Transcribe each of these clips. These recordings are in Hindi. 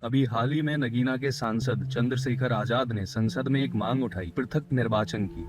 अभी हाल ही में नगीना के सांसद चंद्रशेखर आजाद ने संसद में एक मांग उठाई, पृथक निर्वाचन की।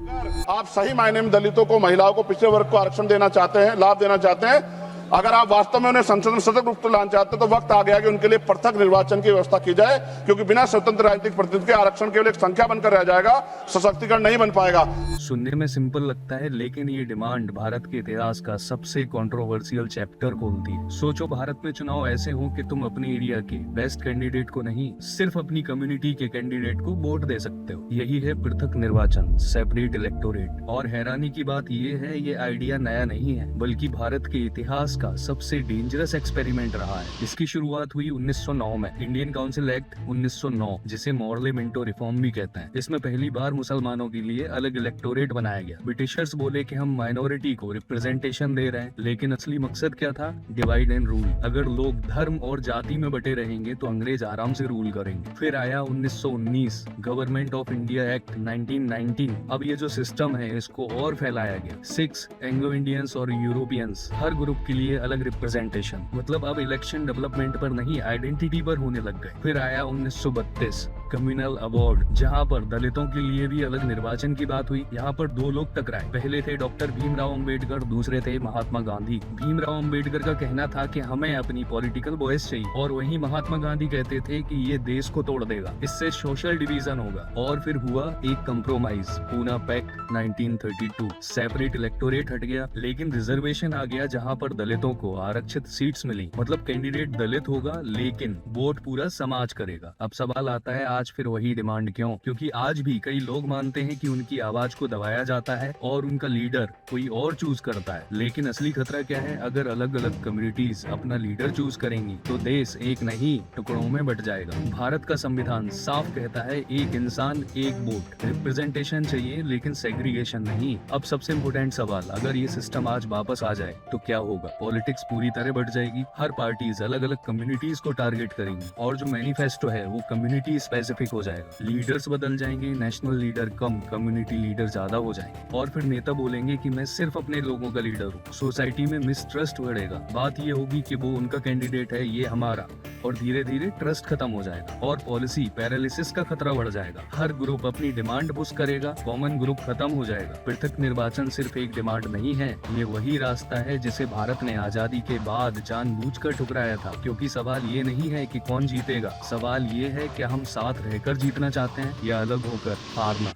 आप सही मायने में दलितों को, महिलाओं को, पिछड़े वर्ग को आरक्षण देना चाहते हैं, लाभ देना चाहते हैं, अगर आप वास्तव में उन्हें संसद में सशक्त रूप से लाना चाहते हैं, तो वक्त आ गया कि उनके लिए पृथक निर्वाचन की व्यवस्था की जाए, क्योंकि बिना स्वतंत्र राजनीतिक प्रतिनिधित्व के आरक्षण केवल एक संख्या बनकर रह जाएगा, सशक्तिकरण नहीं बन पाएगा। सुनने में सिंपल लगता है, लेकिन ये डिमांड भारत के इतिहास का सबसे कंट्रोवर्शियल चैप्टर खोलती है। सोचो, भारत में चुनाव ऐसे हो कि तुम अपने एरिया के बेस्ट कैंडिडेट को नहीं, सिर्फ अपनी कम्युनिटी के कैंडिडेट को वोट दे सकते हो। यही है पृथक निर्वाचन, सेपरेट इलेक्टोरेट। और हैरानी की बात ये है, ये आइडिया नया नहीं है, बल्कि भारत के इतिहास का सबसे डेंजरस एक्सपेरिमेंट रहा है। इसकी शुरुआत हुई 1909 में, इंडियन काउंसिल एक्ट 1909, जिसे मॉडल मिंटो रिफॉर्म भी कहते हैं। इसमें पहली बार मुसलमानों के लिए अलग इलेक्टोरेट बनाया गया। ब्रिटिशर्स बोले कि हम माइनॉरिटी को रिप्रेजेंटेशन दे रहे हैं, लेकिन असली मकसद क्या था? Divide and rule. अगर लोग धर्म और जाति में बटे रहेंगे तो अंग्रेज आराम से रूल करेंगे। फिर आया 1919, गवर्नमेंट ऑफ इंडिया एक्ट 1919। अब ये जो सिस्टम है, इसको और फैलाया गया। 6 एंग्लो इंडियंस और यूरोपियंस, हर ग्रुप के लिए अलग रिप्रेजेंटेशन। मतलब अब इलेक्शन डेवलपमेंट पर नहीं, आइडेंटिटी पर होने लग गए। फिर आया 1932, कम्युनल अवार्ड, जहाँ पर दलितों के लिए भी अलग निर्वाचन की बात हुई। यहाँ पर दो लोग टकराए। पहले थे डॉक्टर भीमराव अंबेडकर, दूसरे थे महात्मा गांधी। भीमराव अंबेडकर का कहना था कि हमें अपनी पॉलिटिकल वॉइस चाहिए, और वहीं महात्मा गांधी कहते थे कि ये देश को तोड़ देगा, इससे सोशल डिवीजन होगा। और फिर हुआ एक compromise, Poona pact 1932। Separate electorate हट गया, लेकिन रिजर्वेशन आ गया, जहाँ पर दलितों को आरक्षित सीट्स मिली। मतलब कैंडिडेट दलित होगा, लेकिन वोट पूरा समाज करेगा। अब सवाल आता है, आज फिर वही डिमांड क्यों? क्योंकि आज भी कई लोग मानते हैं कि उनकी आवाज को दबाया जाता है और उनका लीडर कोई और चूज करता है। लेकिन असली खतरा क्या है? अगर अलग अलग कम्युनिटीज अपना लीडर चूज करेंगी तो देश एक नहीं, टुकड़ों में बट जाएगा। भारत का संविधान साफ कहता है, एक इंसान एक वोट। रिप्रेजेंटेशन चाहिए, लेकिन सेग्रीगेशन नहीं। अब सबसे इम्पोर्टेंट सवाल, अगर ये सिस्टम आज वापस आ जाए तो क्या होगा? पॉलिटिक्स पूरी तरह बढ़ जाएगी। हर पार्टीज अलग अलग कम्युनिटीज को टारगेट करेंगी, और जो मैनिफेस्टो है वो कम्युनिटी स्पेसिफिक हो जाएगा। लीडर्स बदल जाएंगे, नेशनल लीडर कम, कम्युनिटी लीडर ज्यादा हो जाएंगे। और फिर नेता बोलेंगे कि मैं सिर्फ अपने लोगों का लीडर हूँ। सोसाइटी में मिसट्रस्ट बढ़ेगा। बात ये होगी कि वो उनका कैंडिडेट है, ये हमारा, और धीरे धीरे ट्रस्ट खत्म हो जाएगा और पॉलिसी पैरालिसिस का खतरा बढ़ जाएगा। हर ग्रुप अपनी डिमांड पुश करेगा, कॉमन ग्रुप खत्म हो जाएगा। पृथक निर्वाचन सिर्फ एक डिमांड नहीं है, ये वही रास्ता है जिसे भारत ने आजादी के बाद जानबूझकर ठुकराया था। क्योंकि सवाल ये नहीं है कि कौन जीतेगा, सवाल ये है कि हम साथ रहकर जीतना चाहते हैं या अलग होकर हारना।